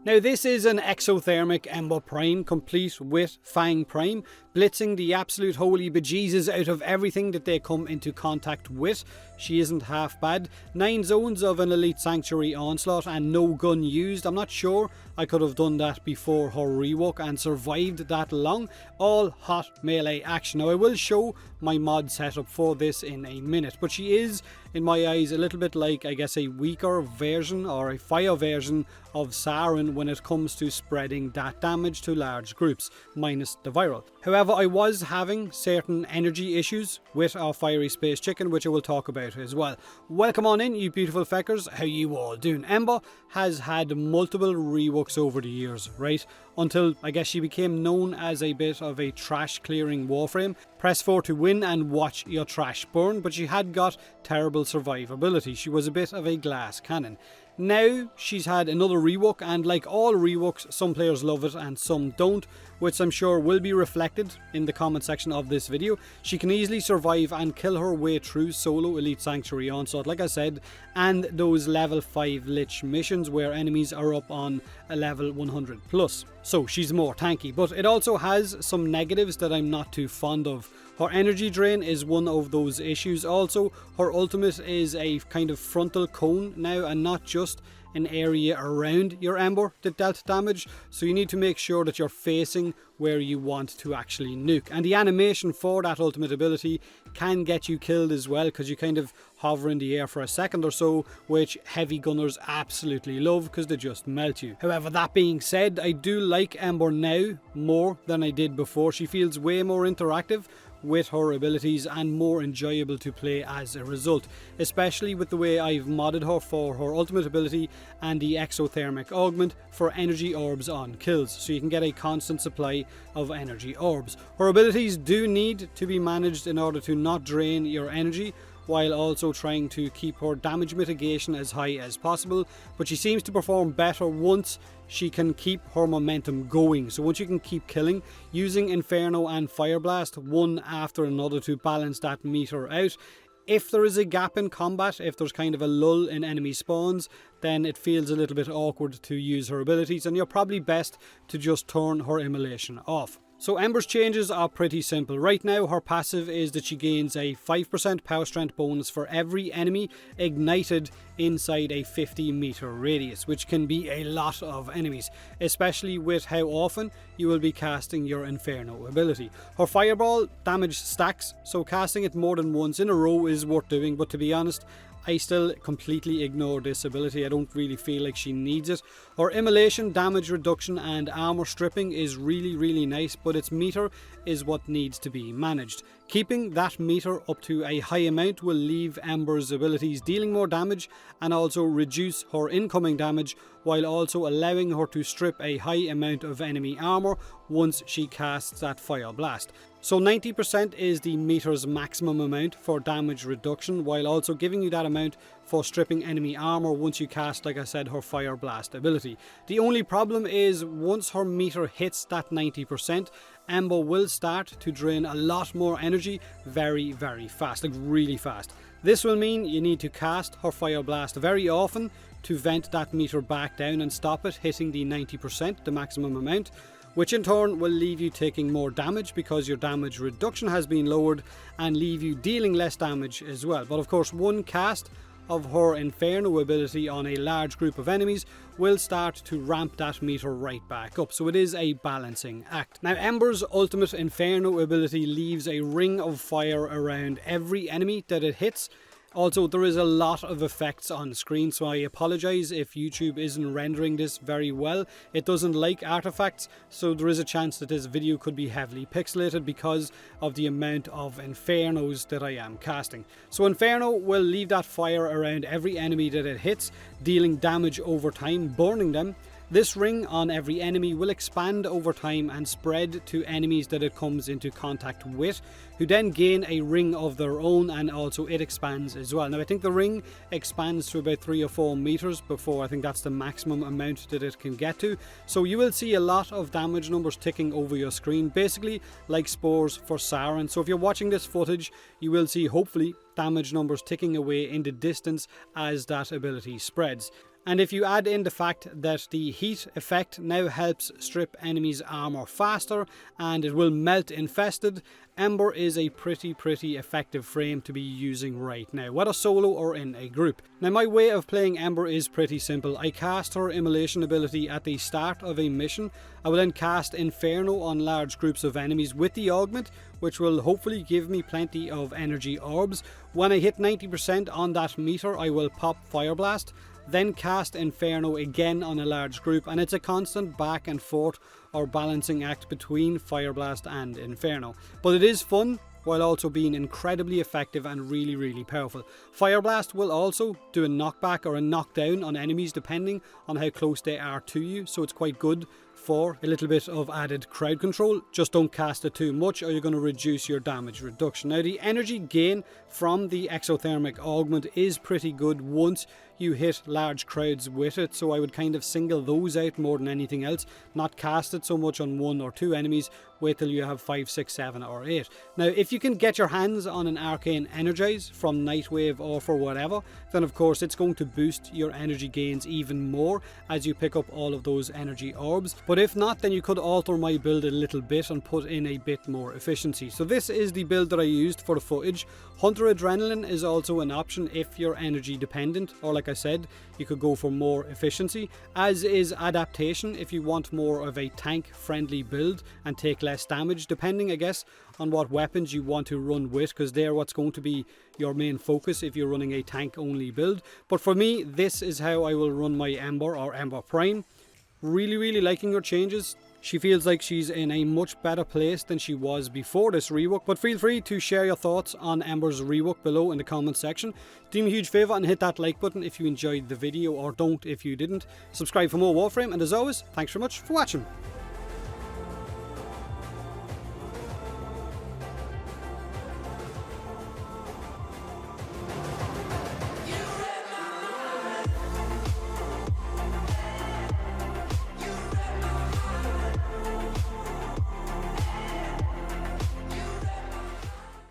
Now this is an exothermic Ember Prime complete with Fang Prime, blitzing the absolute holy bejesus out of everything that they come into contact with. She isn't half bad. 9 zones of an Elite Sanctuary Onslaught and no gun used. I'm not sure I could have done that before her rework and survived that long. All hot melee action. Now I will show my mod setup for this in a minute, but she is, in my eyes, a little bit like, I guess, a weaker version or a fire version of Siren when it comes to spreading that damage to large groups, minus the viral. However, I was having certain energy issues with our fiery space chicken, which I will talk about as well. Welcome on in, you beautiful feckers. How you all doing? Ember has had multiple reworks over the years, right? Until I guess she became known as a bit of a trash clearing Warframe. Press 4 to win and watch your trash burn, but she had got terrible survivability. She was a bit of a glass cannon. Now she's had another rework, and like all reworks, some players love it and some don't, which I'm sure will be reflected in the comment section of this video. She can easily survive and kill her way through solo Elite Sanctuary Onslaught, like I said, and those level 5 Lich missions where enemies are up on a level 100 plus. So she's more tanky, but it also has some negatives that I'm not too fond of. Her energy drain is one of those issues. Also, her ultimate is a kind of frontal cone now and not just an area around your Ember that dealt damage, so you need to make sure that you're facing where you want to actually nuke. And the animation for that ultimate ability can get you killed as well, because you kind of hover in the air for a second or so, which heavy gunners absolutely love because they just melt you. However, that being said, I do like Ember now more than I did before. She feels way more interactive with her abilities and more enjoyable to play as a result, especially with the way I've modded her for her ultimate ability and the exothermic augment for energy orbs on kills, so you can get a constant supply of energy orbs. Her abilities do need to be managed in order to not drain your energy, while also trying to keep her damage mitigation as high as possible, but she seems to perform better once she can keep her momentum going. So once you can keep killing, using Inferno and Fire Blast one after another to balance that meter out. If there is a gap in combat, if there's kind of a lull in enemy spawns, then it feels a little bit awkward to use her abilities, and you're probably best to just turn her immolation off. So Ember's changes are pretty simple. Right now her passive is that she gains a 5% power strength bonus for every enemy ignited inside a 50 meter radius, which can be a lot of enemies, especially with how often you will be casting your Inferno ability. Her fireball damage stacks, so casting it more than once in a row is worth doing, but to be honest, I still completely ignore this ability. I don't really feel like she needs it. Her immolation, damage reduction and armor stripping is really nice, but its meter is what needs to be managed. Keeping that meter up to a high amount will leave Ember's abilities dealing more damage and also reduce her incoming damage, while also allowing her to strip a high amount of enemy armor once she casts that Fire Blast. So 90% is the meter's maximum amount for damage reduction, while also giving you that amount for stripping enemy armor once you cast, like I said, her Fire Blast ability. The only problem is once her meter hits that 90%, Ember will start to drain a lot more energy very fast, like really fast. This will mean you need to cast her Fire Blast very often to vent that meter back down and stop it hitting the 90%, the maximum amount, which in turn will leave you taking more damage because your damage reduction has been lowered, and leave you dealing less damage as well. But of course, one cast of her Inferno ability on a large group of enemies will start to ramp that meter right back up, so it is a balancing act. Now Ember's ultimate Inferno ability leaves a ring of fire around every enemy that it hits. Also, there is a lot of effects on screen, so I apologise if YouTube isn't rendering this very well. It doesn't like artifacts, so there is a chance that this video could be heavily pixelated because of the amount of Infernos that I am casting. So Inferno will leave that fire around every enemy that it hits, dealing damage over time, burning them. This ring on every enemy will expand over time and spread to enemies that it comes into contact with, who then gain a ring of their own, and also it expands as well. Now I think the ring expands to about 3 or 4 meters before I think that's the maximum amount that it can get to. So you will see a lot of damage numbers ticking over your screen, basically like spores for Siren. So if you're watching this footage, you will see hopefully damage numbers ticking away in the distance as that ability spreads. And if you add in the fact that the heat effect now helps strip enemies' armor faster and it will melt infested, Ember is a pretty effective frame to be using right now, whether solo or in a group. Now my way of playing Ember is pretty simple. I cast her immolation ability at the start of a mission. I will then cast Inferno on large groups of enemies with the augment, which will hopefully give me plenty of energy orbs. When I hit 90% on that meter, I will pop Fire Blast, then cast Inferno again on a large group, and it's a constant back and forth or balancing act between Fire Blast and Inferno. But it is fun, while also being incredibly effective and really powerful. Fire Blast will also do a knockback or a knockdown on enemies depending on how close they are to you, so it's quite good for a little bit of added crowd control. Just don't cast it too much or you're going to reduce your damage reduction. Now the energy gain from the exothermic augment is pretty good once you hit large crowds with it, so I would kind of single those out more than anything else, not cast it so much on 1 or 2 enemies. Wait till you have 5, 6, 7 or 8. Now if you can get your hands on an arcane energize from Nightwave or for whatever, then of course it's going to boost your energy gains even more as you pick up all of those energy orbs. But if not, then you could alter my build a little bit and put in a bit more efficiency. So this is the build that I used for the footage. Hunter Adrenaline is also an option if you're energy dependent, or like I said, you could go for more efficiency, as is Adaptation if you want more of a tank friendly build and take less damage, depending I guess on what weapons you want to run with, because they're what's going to be your main focus if you're running a tank only build. But for me, this is how I will run my Ember or Ember Prime. Really liking her changes. She feels like she's in a much better place than she was before this rework, but feel free to share your thoughts on Ember's rework below in the comments section. Do me a huge favour and hit that like button if you enjoyed the video, or don't if you didn't. Subscribe for more Warframe, and as always, thanks very much for watching.